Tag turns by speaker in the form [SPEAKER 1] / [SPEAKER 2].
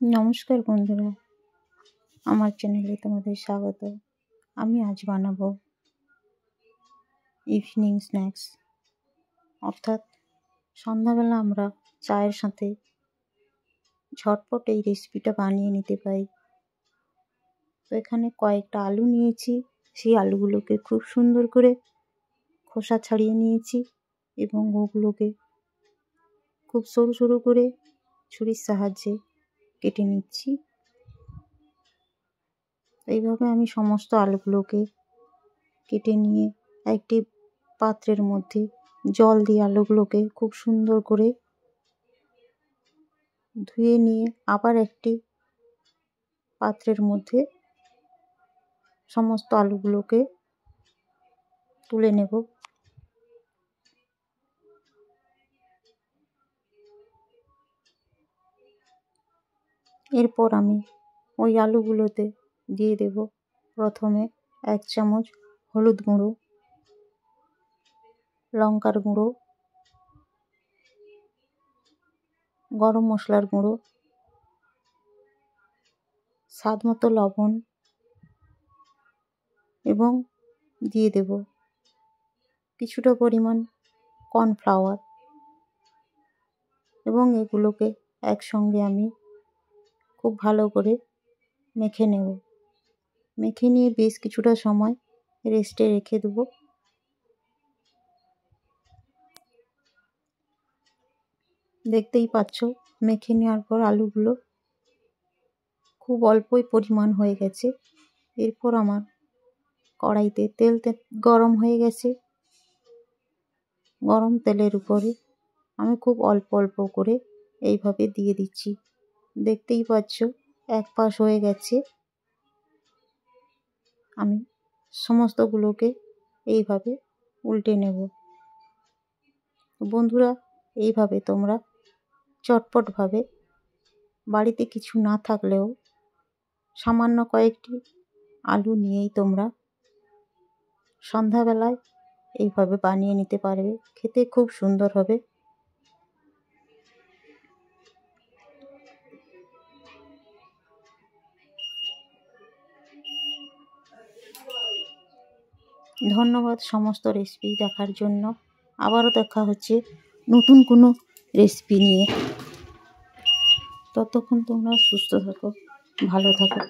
[SPEAKER 1] নমস্কার বন্ধুরা, আমার চ্যানেলে তোমাদের স্বাগত। আমি আজ বানাবো ইভিনিং স্ন্যাক্স, অর্থাৎ সন্ধ্যাবেলা আমরা চায়ের সাথে ঝটপট এই রেসিপিটা বানিয়ে নিতে পারি। তো এখানে কয়েকটা আলু নিয়েছি, সেই আলুগুলোকে খুব সুন্দর করে খোসা ছাড়িয়ে নিয়েছি এবং ওগুলোকে খুব সরু সরু করে ছুরির সাহায্যে কেটে নিচ্ছি। এইভাবে আমি সমস্ত আলুগুলোকে কেটে নিয়ে একটি পাত্রের মধ্যে জল দিয়ে আলুগুলোকে খুব সুন্দর করে ধুয়ে নিয়ে আবার একটি পাত্রের মধ্যে সমস্ত আলুগুলোকে তুলে নেব। এরপর আমি ওই আলুগুলোতে দিয়ে দেব প্রথমে 1 চামচ হলুদ গুঁড়ো, লঙ্কার গুঁড়ো, গরম মশলার গুঁড়ো, স্বাদ মতো লবণ এবং দিয়ে দেব কিছুটা পরিমাণ কর্নফ্লাওয়ার এবং এগুলোকে একসঙ্গে আমি খুব ভালো করে মেখে নেব। মেখে নিয়ে বেশ কিছুটা সময় রেস্টে রেখে দেবো। দেখতেই পাচ্ছ, মেখে নেওয়ার পর আলুগুলো খুব অল্পই পরিমাণ হয়ে গেছে। এরপর আমার কড়াইতে তেল গরম হয়ে গেছে। গরম তেলের উপরে আমি খুব অল্প অল্প করে এইভাবে দিয়ে দিচ্ছি। দেখতেই পাচ্ছ, এক পাশ হয়ে গেছে। আমি সমস্তগুলোকে এইভাবে উল্টে নেব। বন্ধুরা, এইভাবে তোমরা চটপটভাবে বাড়িতে কিছু না থাকলেও সামান্য কয়েকটি আলু নিয়েই তোমরা সন্ধ্যাবেলায় এইভাবে বানিয়ে নিতে পারবে। খেতে খুব সুন্দর হবে। ধন্যবাদ সমস্ত রেসিপি দেখার জন্য। আবারও দেখা হচ্ছে নতুন কোনো রেসিপি নিয়ে। ততক্ষণ তোমরা সুস্থ থাকো, ভালো থাকো।